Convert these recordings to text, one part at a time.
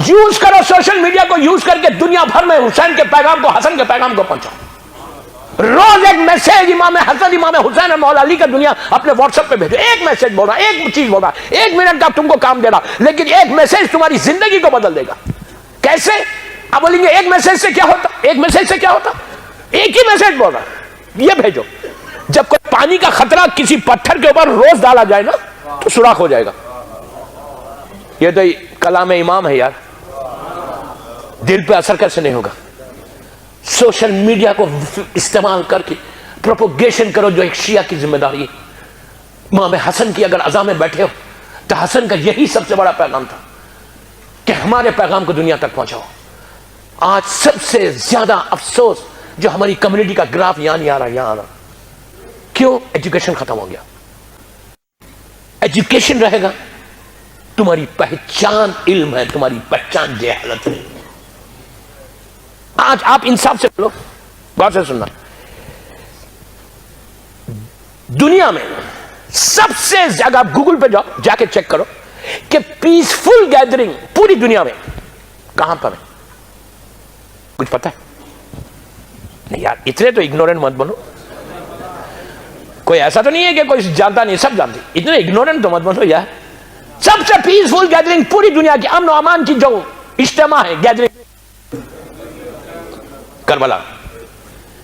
Use करो social media को, use करके दुनिया भर में हुसैन के पैगाम को, हसन के पैगाम को पहुंचाओ। रोज एक मैसेज इमाम हसन, इमाम हुसैन और मौला अली का दुनिया अपने व्हाट्सएप पे भेजो। एक मैसेज बोल रहा, एक चीज बोल रहा, 1 मिनट का तुमको काम दे रहा, लेकिन एक मैसेज तुम्हारी जिंदगी को बदल देगा। कैसे? आप बोलेंगे एक मैसेज से क्या होता? एक मैसेज से क्या होता? एक ही मैसेज बोल रहा, ये भेजो। जब कोई पानी का खतरा किसी पत्थर के ऊपर रोज डाला जाए ना, तो सुराख हो जाएगा। ये तो कलाम इमाम है यार, दिल पे असर कैसे नहीं होगा? सोशल मीडिया को इस्तेमाल करके प्रोपोगेशन करो, जो एक शिया की जिम्मेदारी है। इमाम हसन की अगर अज़ा में बैठे हो तो हसन का यही सबसे बड़ा पैगाम था कि हमारे पैगाम को दुनिया तक पहुंचाओ। आज सबसे ज्यादा अफसोस जो हमारी कम्युनिटी का ग्राफ यहां नहीं आ रहा, यहां आ रहा। क्यों? एजुकेशन खत्म हो गया। एजुकेशन रहेगा, तुम्हारी पहचान इल्म है, तुम्हारी पहचान जहालत है। आज आप इंसाफ से बोलो, गौर से सुनना, दुनिया में सबसे ज्यादा, आप गूगल पे जाओ, जाके चेक करो कि पीसफुल गैदरिंग पूरी दुनिया में कहां पर है? कुछ पता है? नहीं यार, इतने तो इग्नोरेंट मत बनो। कोई ऐसा तो नहीं है कि कोई जानता नहीं, सब जानते। इतने इग्नोरेंट तो मत बनो यार। सबसे पीसफुल गैदरिंग पूरी दुनिया की, अमन और अमान की जो इज्तिमा है, गैदरिंग, करबला।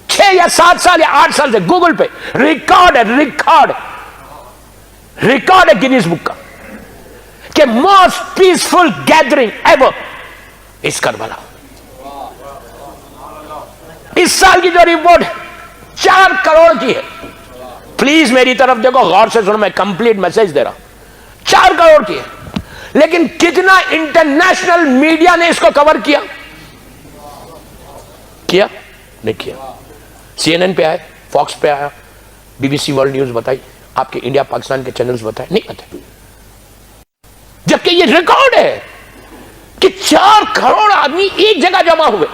6 या 7 साल या 8 साल से गूगल पे रिकॉर्ड है गिनीज बुक का कि मोस्ट पीसफुल गैदरिंग एवर इस करबला। इस साल की जो रिपोर्ट 4 करोड़ की है। प्लीज मेरी तरफ देखो, गौर से सुनो, मैं कंप्लीट मैसेज दे रहा हूं। 4 करोड़ की है, लेकिन कितना इंटरनेशनल मीडिया ने इसको कवर किया? नहीं किया। CNN पे आया, फॉक्स पे आया, BBC वर्ल्ड न्यूज बताई, आपके इंडिया पाकिस्तान के चैनल्स बताए, नहीं बताए। जबकि ये रिकॉर्ड है कि 4 करोड़ आदमी एक जगह जमा हुए,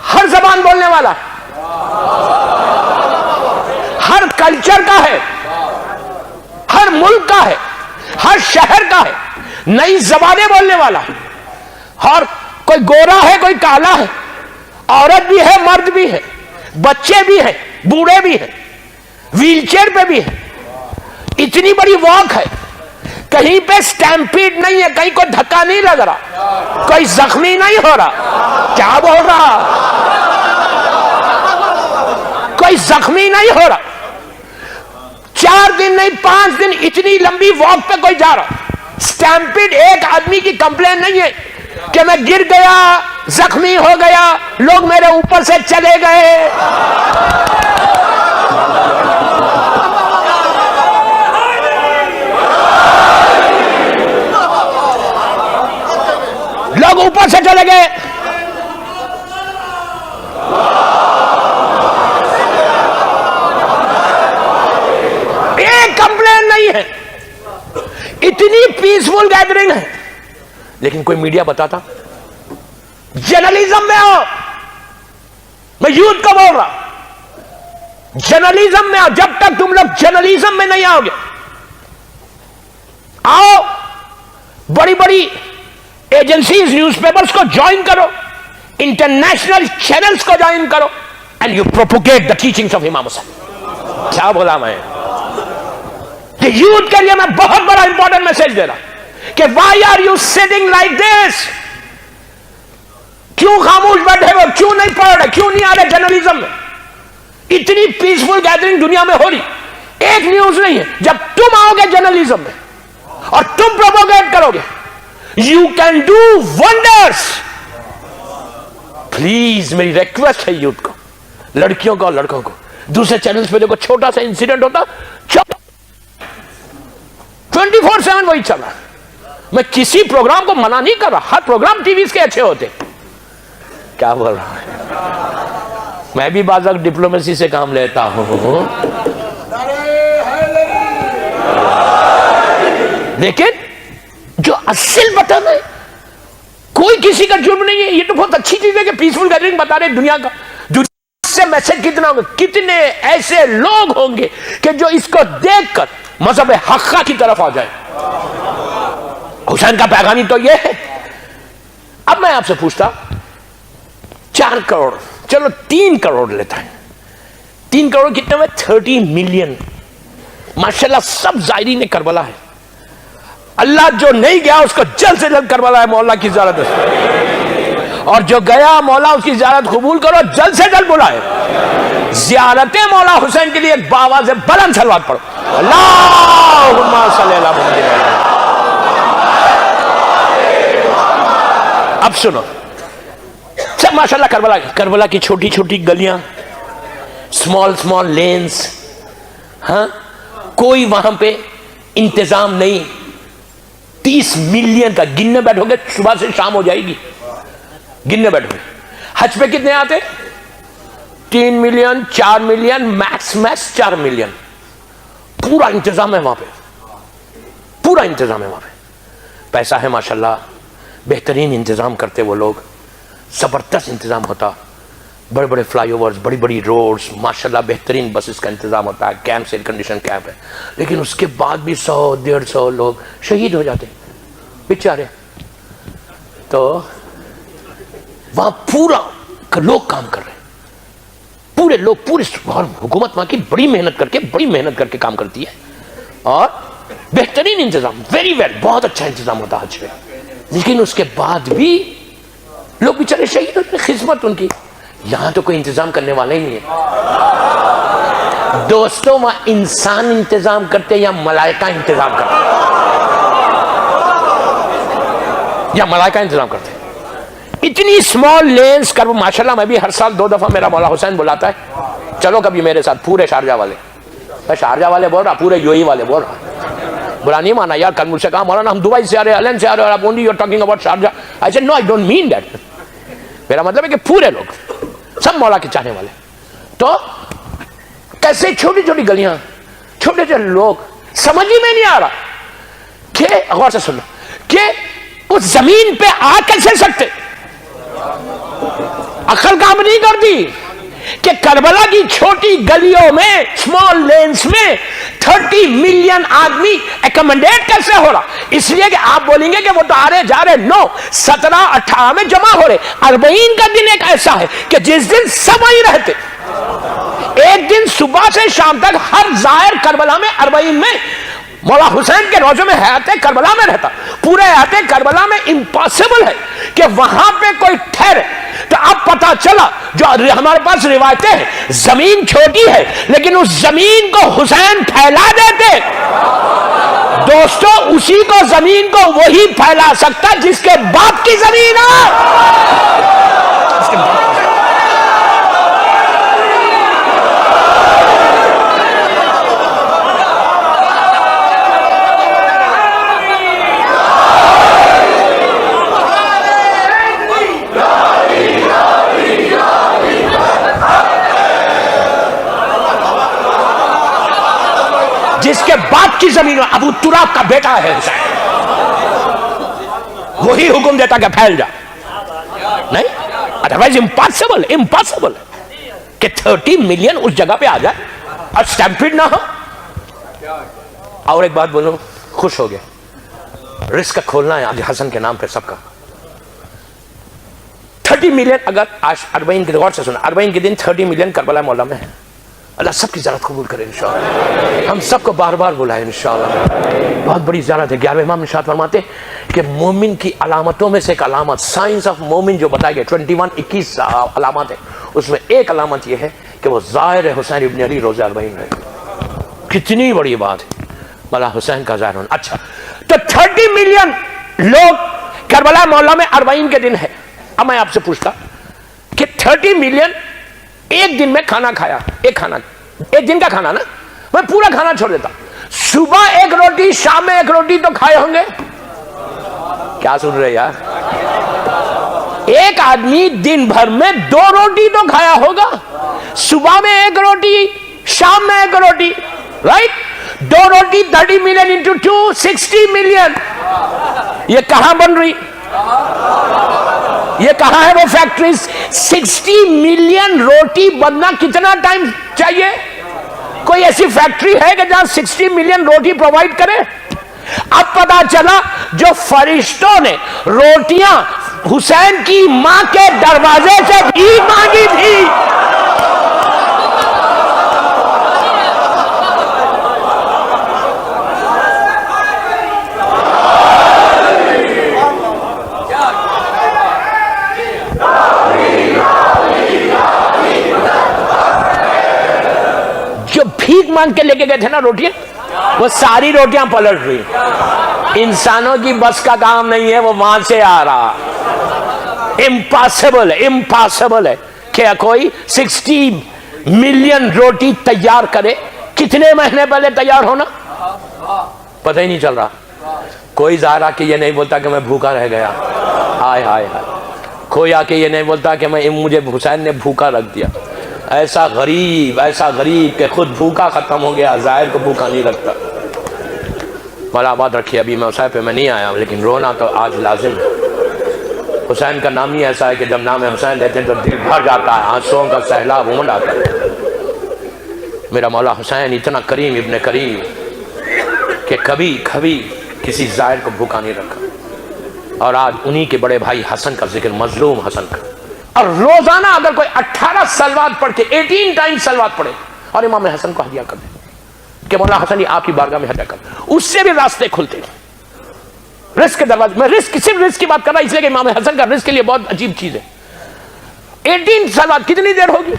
हर जबान बोलने वाला, हर कल्चर का है, हर मुल्क का है, हर शहर का है, नई जबानें बोलने वाला है। और कोई गोरा है, कोई काला है, औरत भी है, मर्द भी है, बच्चे भी हैं, बूढ़े भी हैं, व्हीलचेयर पे भी है। इतनी बड़ी वॉक है, कहीं पे स्टैम्पीड नहीं है, कहीं कोई धक्का नहीं लग रहा, कोई जख्मी नहीं हो रहा। क्या बोल रहा? कोई जख्मी नहीं हो रहा। 4 दिन नहीं, 5 दिन, इतनी लंबी वॉक पे कोई जा रहा, स्टैम्पीड, एक आदमी की कंप्लेन नहीं है कि मैं गिर गया, जख्मी हो गया, लोग मेरे ऊपर से चले गए। लोग ऊपर से चले गए। एक कंप्लेन नहीं है, इतनी पीसफुल गैदरिंग है, लेकिन कोई मीडिया बताता? जर्नलिज्म में आओ, मैं यूथ को बोल रहा, जर्नलिज्म में आओ। जब तक तुम लोग जर्नलिज्म में नहीं आओगे, आओ, बड़ी बड़ी एजेंसीज, न्यूज़पेपर्स को ज्वाइन करो, इंटरनेशनल चैनल्स को ज्वाइन करो, and you propagate the teachings of इमाम हुसैन। क्या बोला मैं? यूथ के लिए मैं बहुत बड़ा इंपॉर्टेंट मैसेज दे रहा कि why are you sitting like this? क्यों खामोश बैठे हो? क्यों नहीं पढ़ रहे? क्यों नहीं आ रहे जर्नलिज्म में? इतनी पीसफुल गैदरिंग दुनिया में हो रही, एक न्यूज नहीं है। जब तुम आओगे जर्नलिज्म में और तुम प्रोपोगेट करोगे, you can do wonders. Please मेरी रिक्वेस्ट है यूथ को, लड़कियों को और लड़कों को, दूसरे चैनल्स पे देखो, छोटा सा इंसिडेंट होता, 24/7 वही चल रहा। मैं किसी प्रोग्राम को मना नहीं कर रहा, हर प्रोग्राम टीवी के अच्छे होते। क्या बोल रहा है? मैं भी बाज़ वक्त डिप्लोमेसी से काम लेता हूं, लेकिन जो असल बटन है, कोई किसी का जुर्म नहीं है। ये तो बहुत अच्छी चीज है कि पीसफुल गैदरिंग बता रहे दुनिया का। दुनिया से मैसेज कितना होगा, कितने ऐसे लोग होंगे कि जो इसको देखकर मजहब हक्का की तरफ आ जाए। हुसैन का पैगाम ही तो ये है अब मैं आपसे पूछता, 4 करोड़, चलो 3 करोड़ लेता है, 3 करोड़ कितने में? 30 मिलियन। माशाल्लाह सब जायरीन ने करबला है। अल्लाह जो नहीं गया उसको जल्द से जल्द करबला है मौला की ज़ियारत, और जो गया मौला उसकी ज़ियारत कबूल करो, जल्द से जल्द बुलाए। ज़ियारत मौला हुसैन के लिए एक बावाज़ बुलंद सलवात पढ़ो, अल्लाहुम्मा सल्ली अला मुहम्मद। अब सुनो, सब माशाल्लाह करबला की छोटी छोटी गलियां, स्मॉल स्मॉल लेन्स, हाँ, कोई वहां पे इंतजाम नहीं। 30 मिलियन का गिनने बैठोगे सुबह से शाम हो जाएगी, गिनने बैठोगे। हज पे कितने आते? 3 मिलियन, 4 मिलियन, मैक्स 4 मिलियन। पूरा इंतजाम है वहां पे, पूरा इंतजाम है वहां पे। पैसा है माशाल्लाह, बेहतरीन इंतजाम करते वो लोग, जबरदस्त इंतजाम होता। बड़े बड़े फ्लाईओवर्स, बड़ी बड़ी रोड्स, माशाल्लाह बेहतरीन बसेस का इंतजाम होता है, कैंप, एयर कंडीशन कैंप है। लेकिन उसके बाद भी 100-150 लोग शहीद हो जाते बेचारे। तो वहां पूरा लोग काम कर रहे हैं, पूरे लोग, पूरी हुकूमत वहां की बड़ी मेहनत करके काम करती है, और बेहतरीन इंतजाम, वेरी वेल, बहुत अच्छा इंतजाम होता है हज पे। लेकिन उसके बाद भी लोग बेचारे शहीद होते, खिदमत उनकी। यहां तो कोई इंतजाम करने वाला ही नहीं है दोस्तों। वहां इंसान इंतजाम करते या मलाइका इंतजाम करते, या मलाइका इंतजाम करते। इतनी स्मॉल लेन्स कर, माशाल्लाह मैं भी हर साल 2 दफा मेरा मौला हुसैन बुलाता है, चलो कभी मेरे साथ, पूरे शारजा वाले, मैं शारजा वाले बोल रहा, पूरे यूएई वाले बोल रहा, बुरा नहीं माना यार। कल मुझसे कहा मौलाना हम दुबई से आ रहे हैं, अलन से आ रहे हैं, और आप only you are talking about Sharjah. I said no, I don't mean that. मेरा मतलब है कि पूरे लोग, सब मौला के चाहने वाले। तो कैसे छोटी छोटी गलियां, छोटे छोटे लोग, समझ ही में नहीं आ रहा कि, गौर से सुनो, कि उस जमीन पे आ कैसे सकते, अकल काम नहीं करती कि करबला की छोटी गलियों में, स्मॉल लेन्स में 30 मिलियन आदमी एकोमोडेट कैसे हो रहा। इसलिए कि आप बोलेंगे कि वो तो आ रहे जा रहे, नो, 17-18 में जमा हो रहे। 40 का दिन एक ऐसा है कि जिस दिन सब वहीं रहते, एक दिन सुबह से शाम तक हर जायर करबला में 40 में मौला हुसैन के रोजे में हयात करबला में रहता। पूरे हयात करबला में इम्पॉसिबल है कि वहां पे कोई ठहरे। तो अब पता चला, जो हमारे पास रिवायतें हैं, जमीन छोटी है लेकिन उस जमीन को हुसैन फैला देते। दोस्तों, उसी को जमीन को वही फैला सकता जिसके बाप की जमीन है। जिसके बाप की जमीन में अबू तुराब का बेटा है हुसैन, वही हुक्म देता कि फैल जा, नहीं, अदरवाइज इम्पॉसिबल कि 30 मिलियन उस जगह पे आ जाए और स्टैम्पिड ना हो। और एक बात बोलूं, खुश हो गया, रिस्क खोलना है आज हसन के नाम पे सबका। 30 मिलियन, अगर आज 40 के, गौर से सुना, 40 के दिन 30 मिलियन करबला मौला में है। अल्लाह सबकी ज़ियारत कबूल करे इंशाअल्लाह। हम सबको बार बार बुलाए इंशाअल्लाह। बहुत बड़ी ज़ियारत है। 11वें इमाम इरशाद फरमाते कि मोमिन की अलामतों में से एक अलामत, साइंस ऑफ मोमिन जो बताई गई, 21 अलामत है, उसमें एक अलामत यह है कि वो ज़ाहिर हुसैन इब्न अली रोज़े 40 में। कितनी बड़ी बात है मौला हुसैन का ज़ाहिर होना। अच्छा, तो 30 मिलियन लोग करबला मौला में 40 के दिन है। अब मैं आपसे पूछता कि 30 मिलियन एक दिन में खाना खाया, एक दिन का खाना ना, मैं पूरा खाना छोड़ देता। सुबह एक रोटी, शाम में एक रोटी तो खाए होंगे। क्या सुन रहे यार? एक आदमी दिन भर में 2 रोटी तो खाया होगा। सुबह में एक रोटी, शाम में एक रोटी, राइट? 2 रोटी 30 मिलियन इंटू 2, 60 मिलियन। ये कहां बन रही, ये कहां है वो फैक्ट्रीज? 60 मिलियन रोटी बनना कितना टाइम चाहिए? कोई ऐसी फैक्ट्री है कि जहां 60 मिलियन रोटी प्रोवाइड करे? अब पता चला जो फरिश्तों ने रोटियां हुसैन की मां के दरवाजे से भीख मांगी थी। जो भीख मांग के लेके गए थे ना रोटियां, वो सारी रोटियां पलट रही। इंसानों की बस का काम नहीं है, वो वहां से आ रहा। इम्पॉसिबल है, इम्पॉसिबल है क्या कोई 60 मिलियन रोटी तैयार करे। कितने महीने पहले तैयार होना पता ही नहीं चल रहा। कोई ज़ाहिर कि ये नहीं बोलता कि मैं भूखा रह गया, हाय हाय हाय। कोई आके ये नहीं बोलता कि मुझे हुसैन ने भूखा रख दिया। ऐसा गरीब कि खुद भूखा खत्म हो गया, ज़ाहिर को भूखा नहीं रखता। मौला आबाद रखिए। अभी मैं हुसैन पे मैं नहीं आया, लेकिन रोना तो आज लाजिम है। हुसैन का नाम ही ऐसा है कि जब नाम हुसैन लेते हैं तो दिल भर जाता है, आंसुओं का सैलाब उमड़ आता है। मेरा मौला हुसैन इतना करीम, इब्ने करीम कि कभी कभी किसी ज़ाहिर को भूखा नहीं रखा। और आज उन्हीं के बड़े भाई हसन का जिक्र, मजलूम हसन का। और रोजाना अगर कोई 18 सलवात पढ़ के 18 टाइम सलवात पढ़े और इमाम हसन को हदिया कर दे कि मौला हसन ये आपकी बारगाह में हदिया कर, उससे भी रास्ते खुलते हैं। रिस्क के दरवाजे, मैं सिर्फ रिस्क की बात कर रहा इसलिए कि इमाम हसन का रिस्क के लिए बहुत अजीब चीज है। 18 सलवात कितनी देर होगी?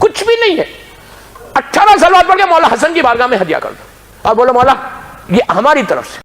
कुछ भी नहीं है। 18 सलवात पढ़ के मौला हसन की बारगाह में हदिया कर दो और बोलो मौला ये हमारी तरफ से